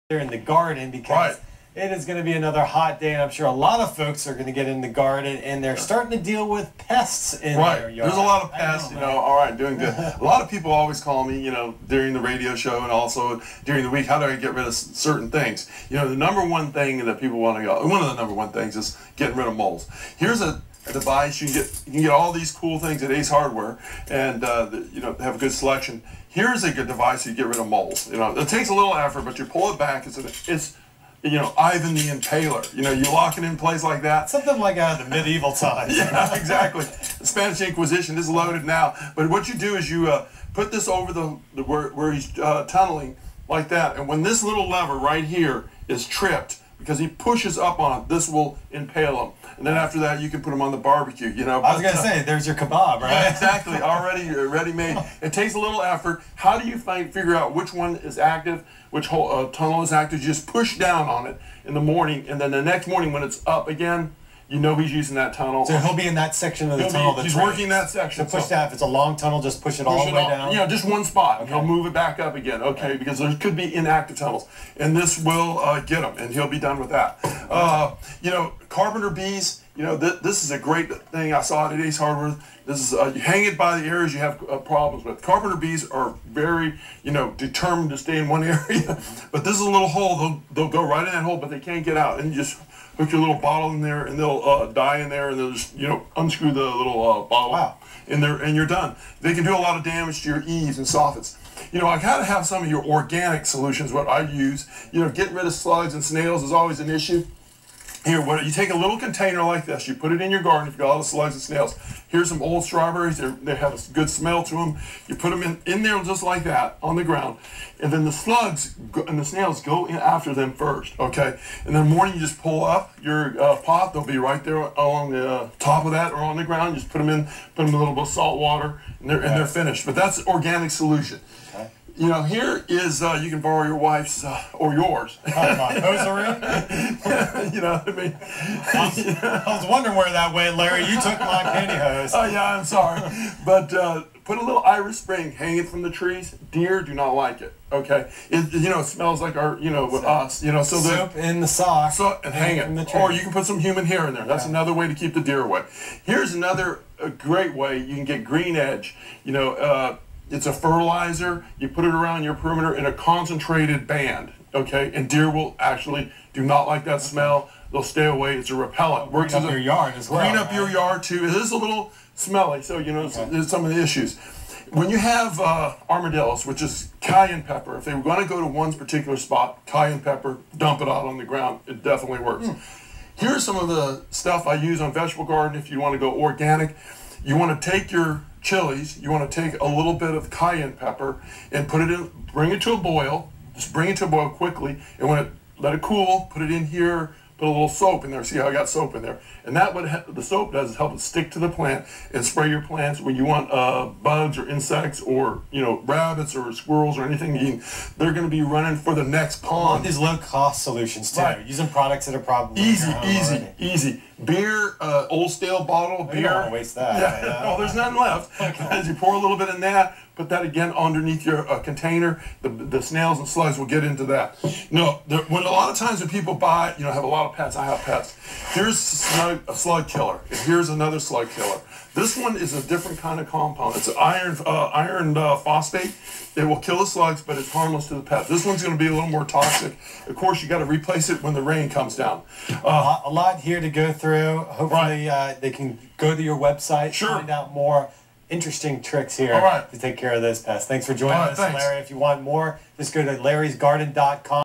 in the garden because it is going to be another hot day, and I'm sure a lot of folks are going to get in the garden, and they're starting to deal with pests in their yard. There's a lot of pests, all right, doing good. A lot of people always call me, during the radio show and also during the week, how do I get rid of certain things? The number one thing that people want to go, one of the number one things is getting rid of moles. Here's a device. You can get all these cool things at Ace Hardware, and have a good selection. Here's a good device to get rid of moles. It takes a little effort, but you pull it back. It's Ivan the Impaler. You lock it in place like that. Something like out of the medieval times. Yeah, exactly. The Spanish Inquisition is loaded now. But what you do is you put this over where he's tunneling like that, and when this little lever right here is tripped, because he pushes up on it, this will impale him. And then after that, you can put them on the barbecue, I was going to say, there's your kebab, right? Yeah, exactly, already ready-made. It takes a little effort. How do you figure out which one is active, which whole tunnel is active? You just push down on it in the morning, and then the next morning when it's up again, he's using that tunnel. So he'll be in that section of the tunnel. He's working that section. So push that. If it's a long tunnel, just push it all the way down. Just one spot. Okay. He'll move it back up again. Okay, because there could be inactive tunnels, and this will get him, and he'll be done with that. Carpenter bees. This is a great thing I saw at Ace Hardware. This is you hang it by the areas you have problems with. Carpenter bees are very determined to stay in one area, but this is a little hole. They'll go right in that hole, but they can't get out, and you just hook your little bottle in there, and they'll die in there, and they'll just unscrew the little bottle. Wow. In there, and you're done. They can do a lot of damage to your eaves and soffits. I gotta have some of your organic solutions. What I use, getting rid of slugs and snails is always an issue. Here, you take a little container like this, you put it in your garden if you've got a lot of slugs and snails. Here's some old strawberries, they have a good smell to them. You put them in there just like that, on the ground. And then the slugs and the snails go in after them first, okay? And then in the morning you just pull up your pot, they'll be right there along the top of that or on the ground. You just put them in a little bit of salt water, and they're finished. But that's organic solution. Okay. Here is, you can borrow your wife's, or yours. My hosiery? You know what I mean? I was wondering where that went, Larry. You took my pantyhose. Oh, yeah, I'm sorry. But put a little Irish Spring, hang it from the trees. Deer do not like it, okay? It smells like our, with us, so soup in the sock. And hang it. From the trees. Or you can put some human hair in there. That's another way to keep the deer away. Here's another great way you can get green edge. It's a fertilizer. You put it around your perimeter in a concentrated band, okay? And deer will actually do not like that smell. They'll stay away. It's a repellent. Works up your yard as well. Clean up your yard too. It is a little smelly, so there's some of the issues. When you have armadillos, which is cayenne pepper, if they were going to go to one particular spot, cayenne pepper, dump it out on the ground. It definitely works. Here's some of the stuff I use on vegetable garden if you want to go organic. You want to take your chilies, you want to take a little bit of cayenne pepper and put it in, bring it to a boil, just bring it to a boil quickly, and let it cool, put it in here, put a little soap in there. See how I got soap in there? And that what the soap does is help it stick to the plant and spray your plants when you want bugs or insects or rabbits or squirrels or anything. They're going to be running for the next pond. These low-cost solutions too. Right. Using products that are probably easy. Beer, old stale bottle of beer. You don't want to waste that. Yeah. Well, there's none left. Okay. As you pour a little bit in that, put that again underneath your container. The snails and slugs will get into that. When a lot of times when people buy, have a lot of pets. I have pets. Here's a slug killer. And here's another slug killer. This one is a different kind of compound. It's an iron phosphate. It will kill the slugs, but it's harmless to the pet. This one's going to be a little more toxic. Of course, you got to replace it when the rain comes down. A lot here to go through. Hopefully, they can go to your website, find out more interesting tricks here to take care of those pests. Thanks for joining us, Larry. If you want more, just go to larrysgarden.com.